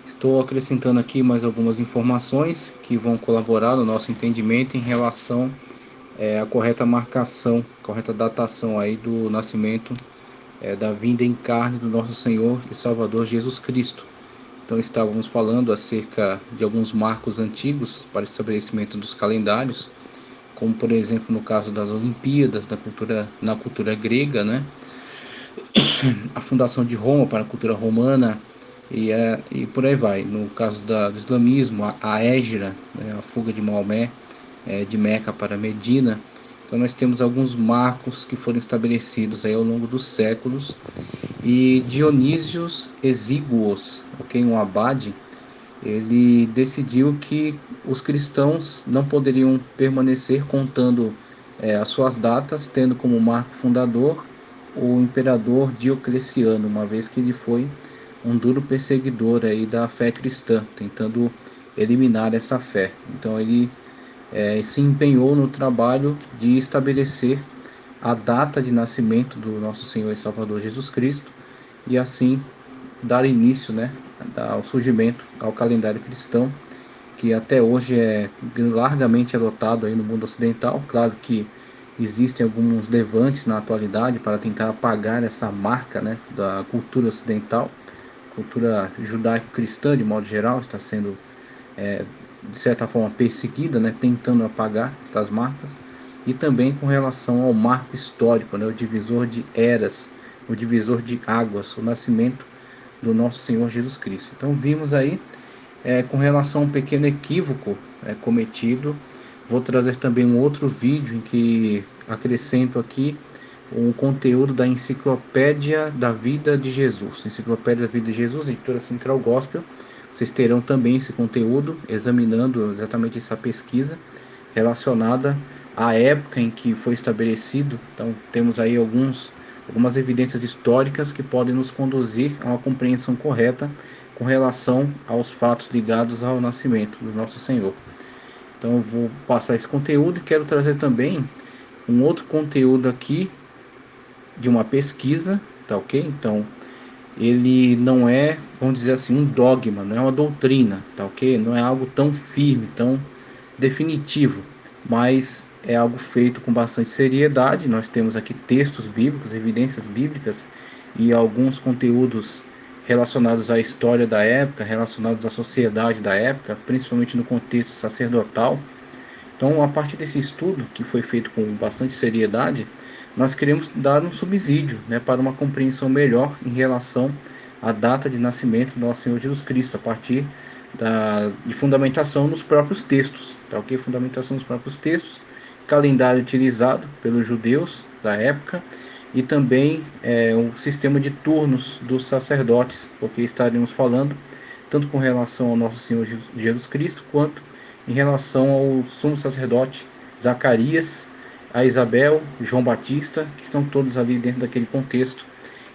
Estou acrescentando aqui mais algumas informações que vão colaborar no nosso entendimento em relação à correta marcação, correta datação aí do nascimento, da vinda em carne do nosso Senhor e Salvador Jesus Cristo. Então estávamos falando acerca de alguns marcos antigos para o estabelecimento dos calendários, como por exemplo no caso das Olimpíadas, na cultura grega, né? A fundação de Roma para a cultura romana e por aí vai. No caso do islamismo, a Hégira, né, a fuga de Maomé de Meca para Medina. Então nós temos alguns marcos que foram estabelecidos aí ao longo dos séculos. E Dionísios Exíguos, um abade, ele decidiu que os cristãos não poderiam permanecer contando as suas datas, tendo como marco fundador o imperador Diocleciano, uma vez que ele foi um duro perseguidor aí da fé cristã, tentando eliminar essa fé. Então ele se empenhou no trabalho de estabelecer a data de nascimento do nosso Senhor e Salvador Jesus Cristo e assim dar início, né, ao surgimento ao calendário cristão, que até hoje é largamente adotado aí no mundo ocidental. Claro que existem alguns levantes na atualidade para tentar apagar essa marca, né, da cultura ocidental. Cultura judaico-cristã, de modo geral, está sendo, de certa forma, perseguida, né, tentando apagar estas marcas. E também com relação ao marco histórico, né, o divisor de eras, o divisor de águas, o nascimento do nosso Senhor Jesus Cristo. Então vimos aí com relação a um pequeno equívoco cometido. Vou trazer também um outro vídeo em que acrescento aqui um conteúdo da Enciclopédia da Vida de Jesus. Enciclopédia da Vida de Jesus, editora Central Gospel. Vocês terão também esse conteúdo examinando exatamente essa pesquisa relacionada à época em que foi estabelecido. Então temos aí algumas evidências históricas que podem nos conduzir a uma compreensão correta com relação aos fatos ligados ao nascimento do nosso Senhor. Então eu vou passar esse conteúdo e quero trazer também um outro conteúdo aqui de uma pesquisa, tá ok? Então ele não é, vamos dizer assim, um dogma, não é uma doutrina, tá ok? Não é algo tão firme, tão definitivo, mas é algo feito com bastante seriedade. Nós temos aqui textos bíblicos, evidências bíblicas e alguns conteúdos relacionados à história da época, relacionados à sociedade da época, principalmente no contexto sacerdotal. Então, a partir desse estudo, que foi feito com bastante seriedade, nós queremos dar um subsídio, né, para uma compreensão melhor em relação à data de nascimento do nosso Senhor Jesus Cristo, a partir de fundamentação nos próprios textos, tá ok? Fundamentação nos próprios textos, calendário utilizado pelos judeus da época e também o sistema de turnos dos sacerdotes, porque estaremos falando tanto com relação ao nosso Senhor Jesus Cristo, quanto em relação ao sumo sacerdote Zacarias, a Isabel, João Batista, que estão todos ali dentro daquele contexto.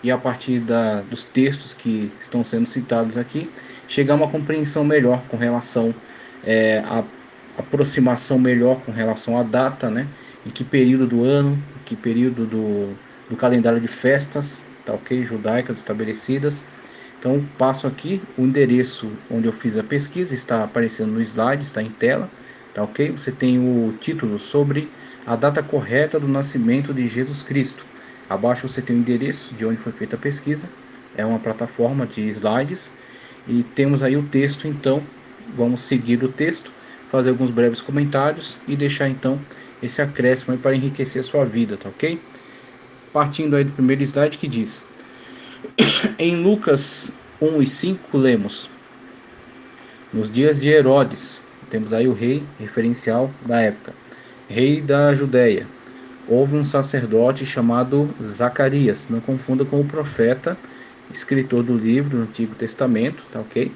E a partir dos textos que estão sendo citados aqui, chegar a uma compreensão melhor com relação à aproximação melhor com relação à data, né? Em que período do ano, em que período do calendário de festas, tá ok? Judaicas estabelecidas. Então passo aqui o endereço onde eu fiz a pesquisa, está aparecendo no slide, está em tela, tá ok? Você tem o título sobre a data correta do nascimento de Jesus Cristo. Abaixo você tem o endereço de onde foi feita a pesquisa, é uma plataforma de slides e temos aí o texto. Então vamos seguir o texto, fazer alguns breves comentários e deixar então esse acréscimo aí para enriquecer a sua vida, tá ok? Partindo aí do primeiro slide que diz: em Lucas 1 e 5 lemos: nos dias de Herodes, temos aí o rei referencial da época, rei da Judéia, houve um sacerdote chamado Zacarias. Não confunda com o profeta, escritor do livro do Antigo Testamento, tá ok?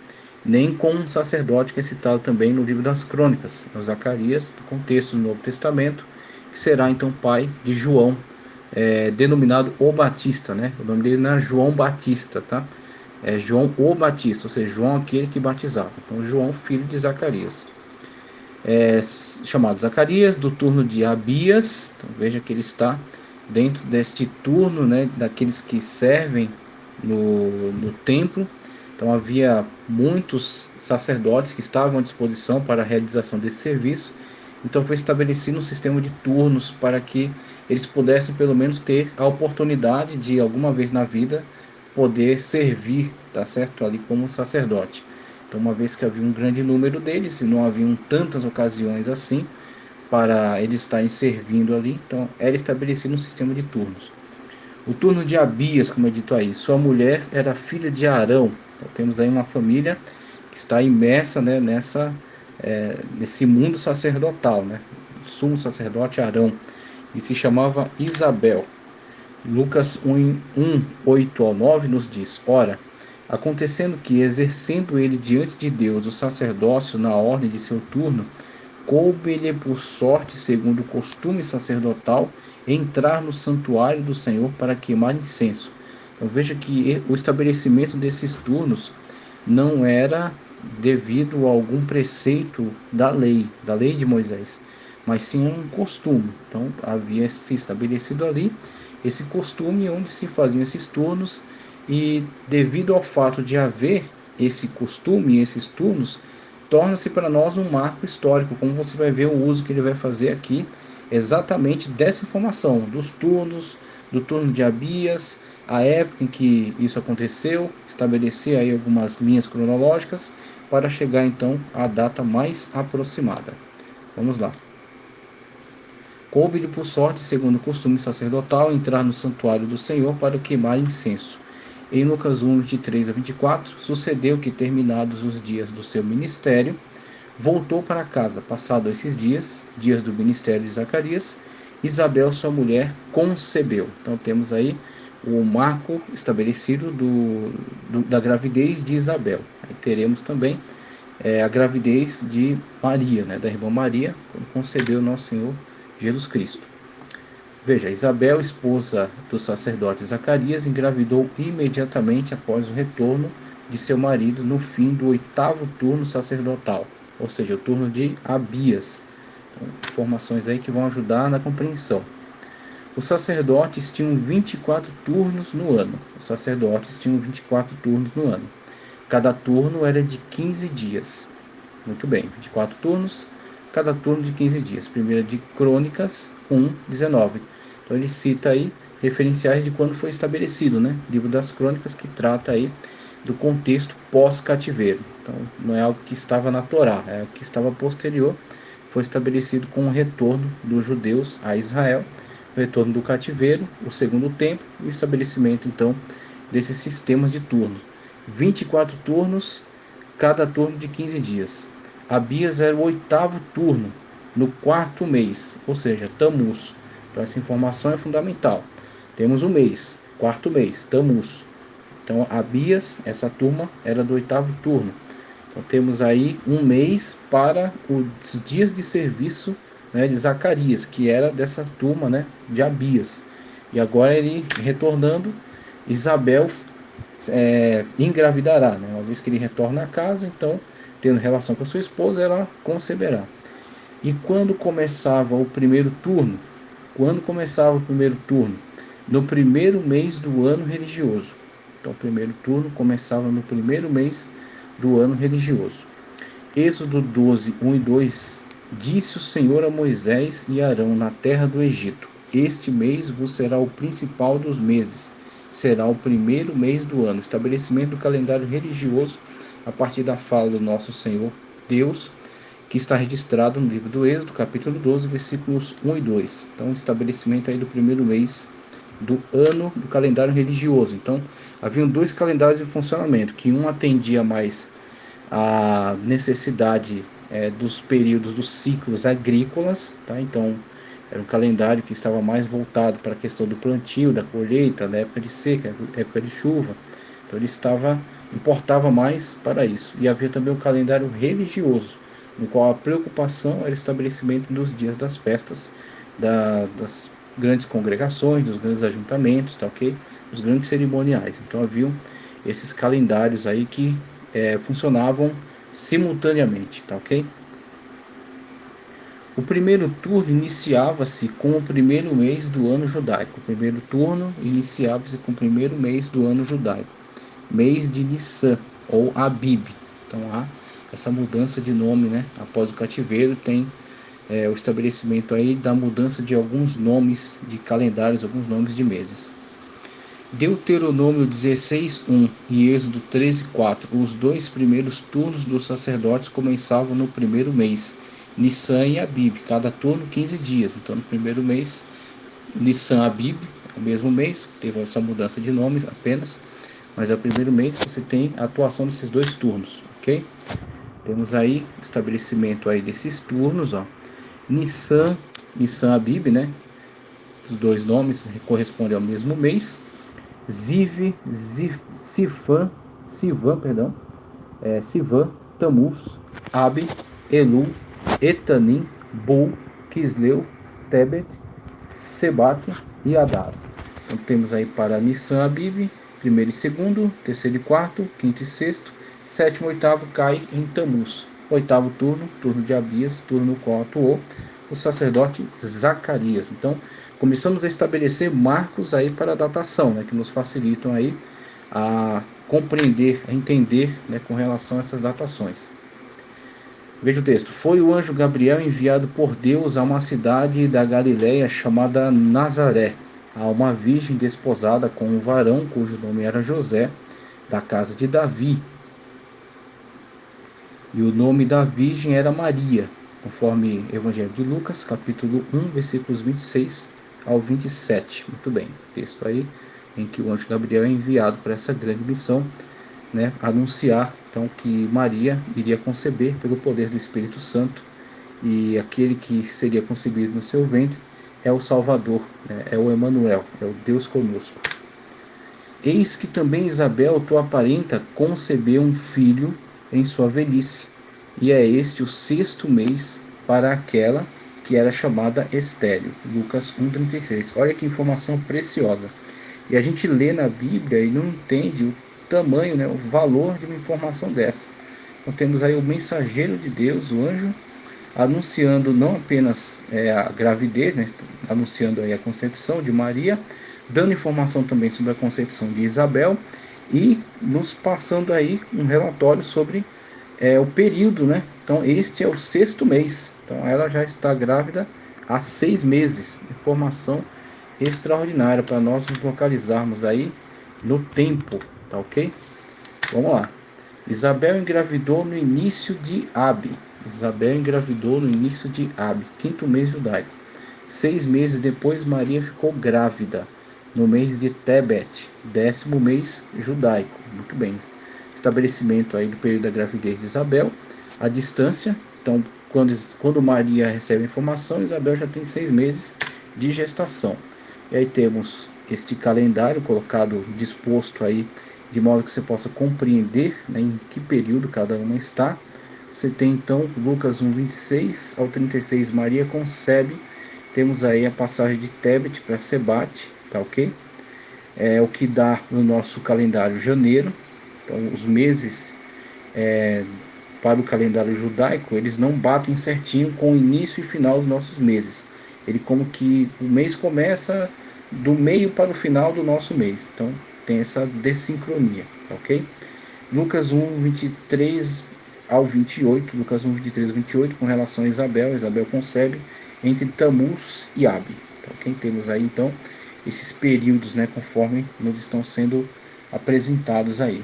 Nem com um sacerdote que é citado também no livro das Crônicas, o Zacarias, do contexto do Novo Testamento, que será então pai de João, denominado o Batista, né? O nome dele não é João Batista, tá? É João o Batista, ou seja, João aquele que batizava. Então, João, filho de Zacarias. Chamado Zacarias, do turno de Abias. Então, veja que ele está dentro deste turno, né, daqueles que servem no templo. Então havia muitos sacerdotes que estavam à disposição para a realização desse serviço. Então foi estabelecido um sistema de turnos para que eles pudessem pelo menos ter a oportunidade de alguma vez na vida poder servir, tá certo, ali como sacerdote. Então, uma vez que havia um grande número deles e não haviam tantas ocasiões assim para eles estarem servindo ali, então era estabelecido um sistema de turnos. O turno de Abias, como é dito aí, sua mulher era filha de Arão. Então, temos aí uma família que está imersa, né, nesse mundo sacerdotal, né? O sumo sacerdote Arão, e se chamava Isabel. Lucas 1, 8 ao 9 nos diz: Ora, acontecendo que, exercendo ele diante de Deus o sacerdócio na ordem de seu turno, coube-lhe por sorte, segundo o costume sacerdotal, entrar no santuário do Senhor para queimar incenso. Então veja que o estabelecimento desses turnos não era devido a algum preceito da lei de Moisés, mas sim um costume. Então havia se estabelecido ali esse costume onde se faziam esses turnos, e devido ao fato de haver esse costume, esses turnos, torna-se para nós um marco histórico, como você vai ver o uso que ele vai fazer aqui, exatamente dessa informação, dos turnos, do turno de Abias, a época em que isso aconteceu, estabelecer aí algumas linhas cronológicas para chegar então à data mais aproximada. Vamos lá. Coube-lhe por sorte, segundo o costume sacerdotal, entrar no santuário do Senhor para queimar incenso. Em Lucas 1, 23 a 24, sucedeu que, terminados os dias do seu ministério, voltou para casa. Passado esses dias, dias do ministério de Zacarias, Isabel, sua mulher, concebeu. Então temos aí o marco estabelecido da gravidez de Isabel. Aí teremos também a gravidez de Maria, né, da irmã Maria, quando concebeu nosso Senhor Jesus Cristo. Veja, Isabel, esposa do sacerdote Zacarias, engravidou imediatamente após o retorno de seu marido no fim do 8º turno sacerdotal, ou seja, o turno de Abias. Então, informações aí que vão ajudar na compreensão. Os sacerdotes tinham 24 turnos no ano. Os sacerdotes tinham 24 turnos no ano. Cada turno era de 15 dias. Muito bem, 24 turnos, cada turno de 15 dias. Primeira de Crônicas 1, 19. Então ele cita aí referenciais de quando foi estabelecido, né? Livro das Crônicas, que trata aí do contexto pós-cativeiro. Então não é algo que estava na Torá, é algo que estava posterior, foi estabelecido com o retorno dos judeus a Israel, o retorno do cativeiro, o segundo templo, e o estabelecimento então desses sistemas de turnos. 24 turnos, cada turno de 15 dias. Abias era o 8º turno, no 4º mês, ou seja, Tamuz. Então essa informação é fundamental. Temos um mês, 4º mês, Tamuz. Então Abias, essa turma, era do 8º turno. Então temos aí um mês para os dias de serviço, né, de Zacarias, que era dessa turma, né, de Abias. E agora ele retornando, Isabel engravidará, né? Uma vez que ele retorna à casa, então, tendo relação com a sua esposa, ela conceberá. E quando começava o primeiro turno? Quando começava o primeiro turno? No primeiro mês do ano religioso. Então, o primeiro turno começava no primeiro mês do ano religioso. Êxodo 12, 1 e 2. Disse o Senhor a Moisés e Arão na terra do Egito: Este mês vos será o principal dos meses, será o primeiro mês do ano. Estabelecimento do calendário religioso a partir da fala do nosso Senhor Deus, que está registrado no livro do Êxodo, capítulo 12, versículos 1 e 2. Então, estabelecimento aí do primeiro mês do ano do calendário religioso. Então, haviam dois calendários em funcionamento, que um atendia mais a necessidade dos períodos dos ciclos agrícolas, tá? Então era um calendário que estava mais voltado para a questão do plantio, da colheita, da época de seca, época de chuva. Então ele importava mais para isso. E havia também o calendário religioso, no qual a preocupação era o estabelecimento dos dias das festas, das grandes congregações, dos grandes ajuntamentos, tá ok? Os grandes cerimoniais. Então haviam esses calendários aí que funcionavam simultaneamente, tá ok? O primeiro turno iniciava-se com o primeiro mês do ano judaico. O primeiro turno iniciava-se com o primeiro mês do ano judaico, mês de Nissan. ou Abib. Então há essa mudança de nome, né? Após o cativeiro tem o estabelecimento aí da mudança de alguns nomes de calendários, alguns nomes de meses. Deuteronômio 16:1 e Êxodo 13:4. Os 2 primeiros turnos dos sacerdotes começavam no primeiro mês, Nissan e Abib, cada turno 15 dias. Então no primeiro mês, Nissan e Abib, é o mesmo mês, teve essa mudança de nome apenas, mas é o primeiro mês que você tem a atuação desses 2 turnos, ok? Temos aí o estabelecimento aí desses turnos, ó. Nissan, Nissan Abib, né? Os 2 nomes correspondem ao mesmo mês. Ziv, Sivan, Tamuz, Abi, Elu, Etanim, Bul, Quisleu, Tebet, Sebate e Adar. Então temos aí para Nissan Abib, primeiro e segundo, terceiro e quarto, quinto e sexto, sétimo e oitavo cai em Tamuz. Oitavo turno, turno de Abias, turno no qual atuou o sacerdote Zacarias. Então começamos a estabelecer marcos aí para a datação, né, que nos facilitam aí a compreender, a entender, né, com relação a essas datações. Veja o texto. Foi o anjo Gabriel enviado por Deus a uma cidade da Galiléia chamada Nazaré, a uma virgem desposada com um varão cujo nome era José, da casa de Davi. E o nome da virgem era Maria, conforme Evangelho de Lucas, capítulo 1, versículos 26 ao 27. Muito bem, texto aí em que o anjo Gabriel é enviado para essa grande missão, né, anunciar então que Maria iria conceber pelo poder do Espírito Santo, e aquele que seria concebido no seu ventre é o Salvador, né, é o Emanuel, é o Deus conosco. Eis que também Isabel, tua parenta, concebeu um filho em sua velhice, e é este o 6º mês para aquela que era chamada estéril. Lucas 1,36. Olha que informação preciosa. E a gente lê na Bíblia e não entende o tamanho, né, o valor de uma informação dessa. Então temos aí o mensageiro de Deus, o anjo, anunciando não apenas a gravidez, né, anunciando aí a concepção de Maria, dando informação também sobre a concepção de Isabel e nos passando aí um relatório sobre o período, né? Então este é o 6º mês, então ela já está grávida há 6 meses. Informação extraordinária para nós nos localizarmos aí no tempo, tá ok? Vamos lá. Isabel engravidou no início de Abi. Isabel engravidou no início de Abi, 5º mês judaico. 6 meses depois, Maria ficou grávida, no mês de Tebet, 10º mês judaico. Muito bem. Estabelecimento aí do período da gravidez de Isabel, a distância. Então, quando Maria recebe a informação, Isabel já tem 6 meses de gestação. E aí temos este calendário colocado, disposto aí, de modo que você possa compreender, né, em que período cada uma está. Você tem então Lucas 1, 26 ao 36, Maria concebe. Temos aí a passagem de Tebet para Sebate, tá ok? É o que dá no nosso calendário janeiro. Então os meses para o calendário judaico, eles não batem certinho com o início e final dos nossos meses. Ele como que o mês começa do meio para o final do nosso mês. Então tem essa desincronia, ok? Lucas 1, 23 ao 28, Lucas 1, 23 ao 28, com relação a Isabel. Isabel concebe entre Tamuz e Abi. Então, quem temos aí, então, esses períodos, né, conforme nos estão sendo apresentados aí.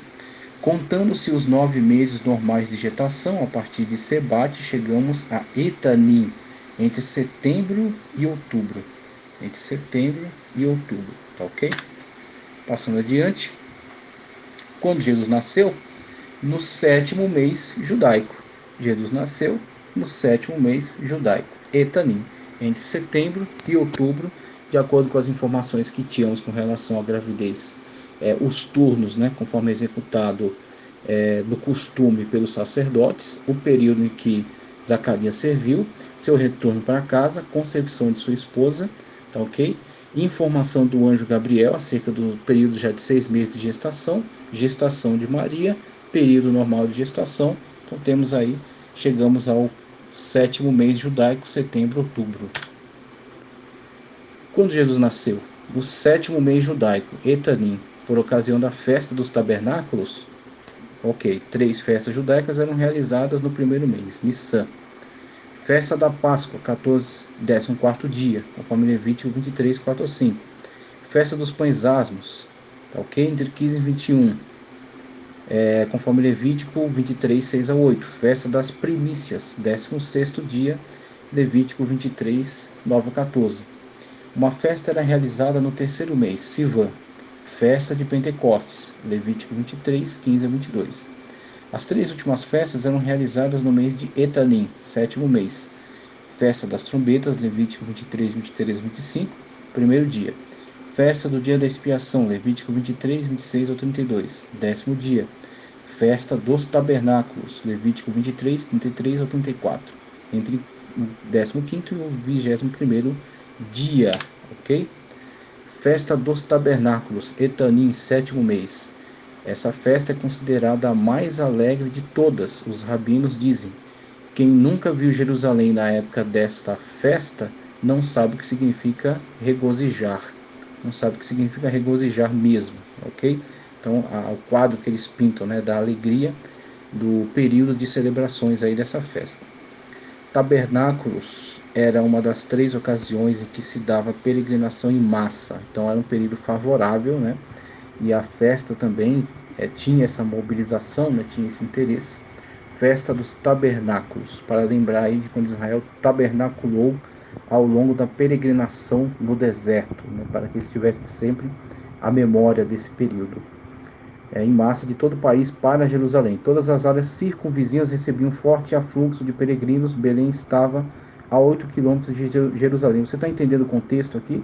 Contando-se os 9 meses normais de gestação, a partir de Sebate, chegamos a Etanim, entre setembro e outubro. Entre setembro e outubro, tá ok? Passando adiante. Quando Jesus nasceu, no 7º mês judaico. Jesus nasceu no 7º mês judaico, Etanim, entre setembro e outubro, de acordo com as informações que tínhamos com relação à gravidez. Os turnos, né, conforme executado no costume pelos sacerdotes, o período em que Zacarias serviu, seu retorno para casa, concepção de sua esposa, tá ok? Informação do anjo Gabriel acerca do período já de 6 meses de gestação, gestação de Maria, período normal de gestação. Então temos aí, chegamos ao 7º mês judaico, setembro, outubro. Quando Jesus nasceu? No 7º mês judaico, Etanim, por ocasião da festa dos tabernáculos, Ok, 3 festas judaicas eram realizadas no primeiro mês, Nissan. Festa da Páscoa, 14, 14º dia, conforme Levítico 23, 4 ou 5. Festa dos Pães Asmos, tá ok? Entre 15 e 21, conforme Levítico 23, 6 a 8. Festa das Primícias, 16º dia, Levítico 23, 9 a 14. Uma festa era realizada no terceiro mês, Sivan. Festa de Pentecostes, Levítico 23, 15 a 22. As 3 últimas festas eram realizadas no mês de Etanim, sétimo mês. Festa das Trombetas, Levítico 23, 23 e 25, primeiro dia. Festa do dia da expiação, Levítico 23, 26 ao 32, décimo dia. Festa dos Tabernáculos, Levítico 23, 33 ao 34, entre o 15º e o 21º dia, ok? Festa dos Tabernáculos, Etanim, sétimo mês. Essa festa é considerada a mais alegre de todas. Os rabinos dizem: quem nunca viu Jerusalém na época desta festa não sabe o que significa regozijar. Não sabe o que significa regozijar mesmo, ok? Então, o quadro que eles pintam, né, da alegria do período de celebrações aí dessa festa. Tabernáculos era uma das 3 ocasiões em que se dava peregrinação em massa. Então, era um período favorável, né? E a festa também tinha essa mobilização, né? Tinha esse interesse. Festa dos Tabernáculos, para lembrar aí de quando Israel tabernaculou ao longo da peregrinação no deserto, né, para que eles tivessem sempre a memória desse período. Em massa de todo o país para Jerusalém. Todas as áreas circunvizinhas recebiam forte afluxo de peregrinos. Belém estava a 8 quilômetros de Jerusalém. Você está entendendo o contexto aqui,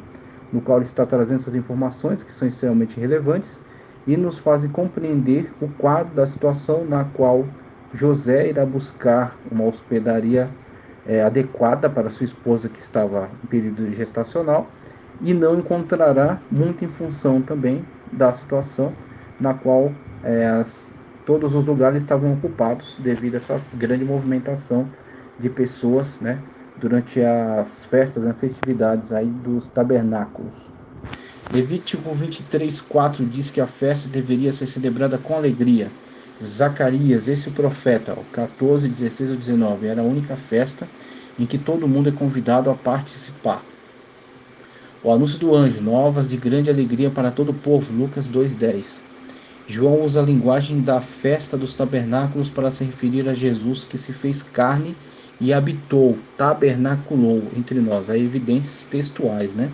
no qual ele está trazendo essas informações que são extremamente relevantes e nos fazem compreender o quadro da situação na qual José irá buscar uma hospedaria adequada para sua esposa que estava em período gestacional e não encontrará muito em função também da situação na qual todos os lugares estavam ocupados devido a essa grande movimentação de pessoas, né, durante as festas, as festividades aí dos tabernáculos. Levítico 23, 4 diz que a festa deveria ser celebrada com alegria. Zacarias, esse profeta, 14, 16 ou 19, era a única festa em que todo mundo é convidado a participar. O anúncio do anjo, novas de grande alegria para todo o povo, Lucas 2:10. João usa a linguagem da festa dos tabernáculos para se referir a Jesus que se fez carne e habitou, tabernaculou entre nós. Há evidências textuais, né?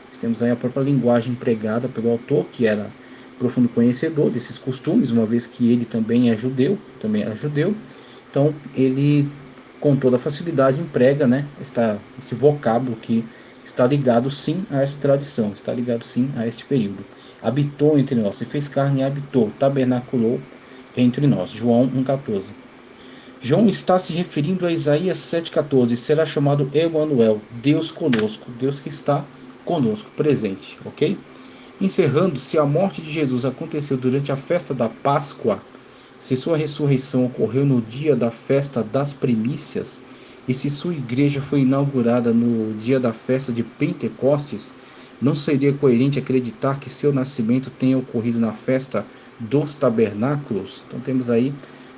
Nós temos aí a própria linguagem empregada pelo autor, que era profundo conhecedor desses costumes, uma vez que ele também é judeu, também era judeu. Então, ele, com toda facilidade, emprega, né, esse vocábulo que está ligado sim a essa tradição, está ligado sim a este período. Habitou entre nós, se fez carne e habitou, tabernaculou entre nós. João 1,14. João está se referindo a Isaías 7,14. Será chamado Emanuel, Deus conosco, Deus que está conosco, presente, ok? Encerrando, se a morte de Jesus aconteceu durante a festa da Páscoa, se sua ressurreição ocorreu no dia da festa das primícias, e se sua igreja foi inaugurada no dia da festa de Pentecostes, não seria coerente acreditar que seu nascimento tenha ocorrido na festa dos tabernáculos? Então temos aí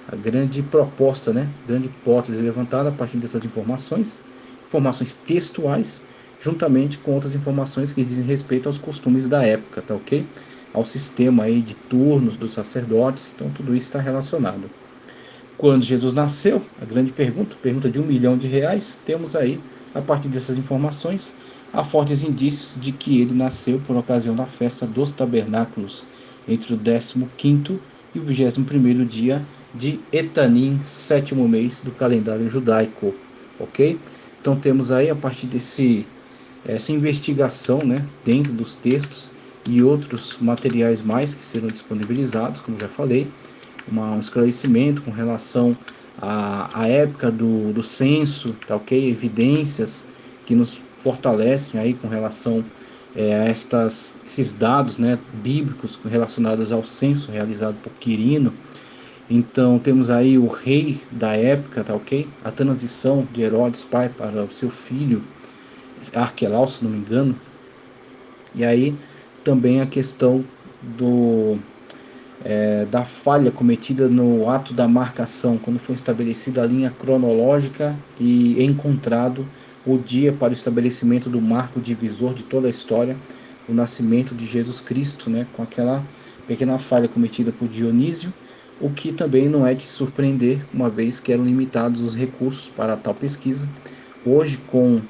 a grande proposta, né? Grande hipótese levantada a partir dessas informações textuais, juntamente com outras informações que dizem respeito aos costumes da época, tá ok? Ao sistema aí de turnos dos sacerdotes, então tudo isso está relacionado. Quando Jesus nasceu, a grande pergunta de R$1 milhão, temos aí, a partir dessas informações, há fortes indícios de que ele nasceu por ocasião da festa dos tabernáculos, entre o 15º e o 21º dia de Etanim, sétimo mês do calendário judaico, ok? Então temos aí, a partir essa investigação, né, dentro dos textos e outros materiais mais que serão disponibilizados, como já falei, um esclarecimento com relação à época do censo, tá ok? Evidências que nos fortalecem aí com relação a esses dados, né, bíblicos relacionados ao censo realizado por Quirino. Então temos aí o rei da época, tá ok? A transição de Herodes pai para o seu filho Arquelau, se não me engano. E aí também a questão da falha cometida no ato da marcação, quando foi estabelecida a linha cronológica e encontrado o dia para o estabelecimento do marco divisor de toda a história, o nascimento de Jesus Cristo, né, com aquela pequena falha cometida por Dionísio, o que também não é de se surpreender, uma vez que eram limitados os recursos para tal pesquisa. Hoje, com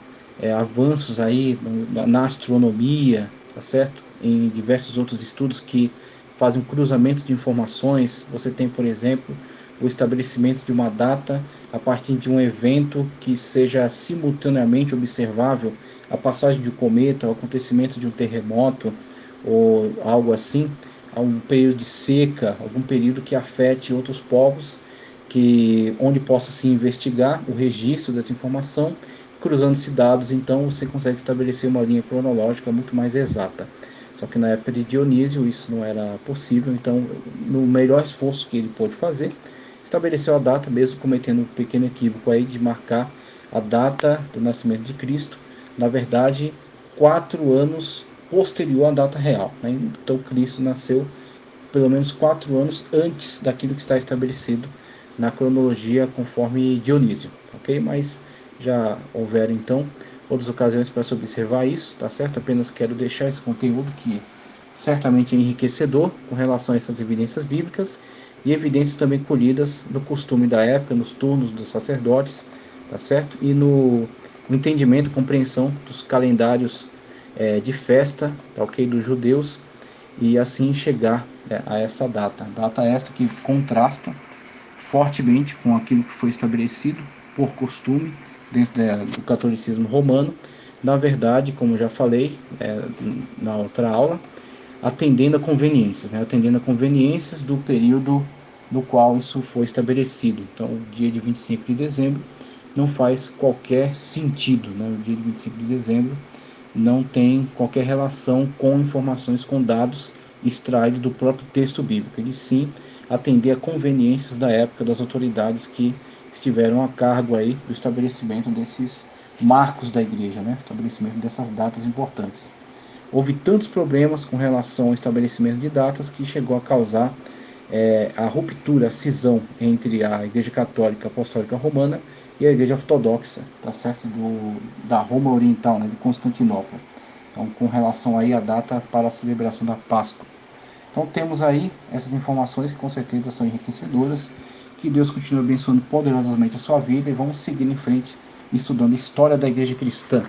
avanços aí na astronomia, tá certo? Em diversos outros estudos que fazem um cruzamento de informações, você tem, por exemplo, o estabelecimento de uma data a partir de um evento que seja simultaneamente observável, a passagem de um cometa, o acontecimento de um terremoto ou algo assim, a um período de seca, algum período que afete outros povos, onde possa se investigar o registro dessa informação, cruzando esses dados, então você consegue estabelecer uma linha cronológica muito mais exata. Só que na época de Dionísio isso não era possível, então no melhor esforço que ele pôde fazer, estabeleceu a data, mesmo cometendo um pequeno equívoco aí de marcar a data do nascimento de Cristo, na verdade 4 anos posterior à data real, né? Então Cristo nasceu pelo menos 4 anos antes daquilo que está estabelecido na cronologia conforme Dionísio, ok? Mas já houveram então outras ocasiões para se observar isso, tá certo? Apenas quero deixar esse conteúdo que certamente é enriquecedor com relação a essas evidências bíblicas e evidências também colhidas no costume da época, nos turnos dos sacerdotes, tá certo? E no entendimento, compreensão dos calendários de festa, tá ok? Dos judeus, e assim chegar a essa data esta que contrasta fortemente com aquilo que foi estabelecido por costume dentro do catolicismo romano, na verdade, como já falei na outra aula, atendendo a conveniências, né? Atendendo a conveniências do período no qual isso foi estabelecido. Então, o dia de 25 de dezembro não faz qualquer sentido, né? O dia de 25 de dezembro não tem qualquer relação com informações, com dados extraídos do próprio texto bíblico. Ele sim atender a conveniências da época das autoridades que estiveram a cargo aí do estabelecimento desses marcos da igreja, né? Estabelecimento dessas datas importantes. Houve tantos problemas com relação ao estabelecimento de datas que chegou a causar a ruptura, a cisão entre a Igreja Católica Apostólica Romana e a Igreja Ortodoxa, tá certo? Da Roma Oriental, né, de Constantinopla. Então, com relação aí à data para a celebração da Páscoa. Então, temos aí essas informações que com certeza são enriquecedoras. Que Deus continue abençoando poderosamente a sua vida e vamos seguir em frente estudando a história da Igreja Cristã.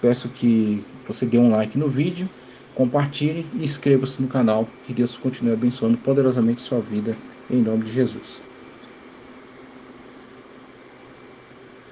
Peço que você dê um like no vídeo, compartilhe e inscreva-se no canal. Que Deus continue abençoando poderosamente sua vida, em nome de Jesus.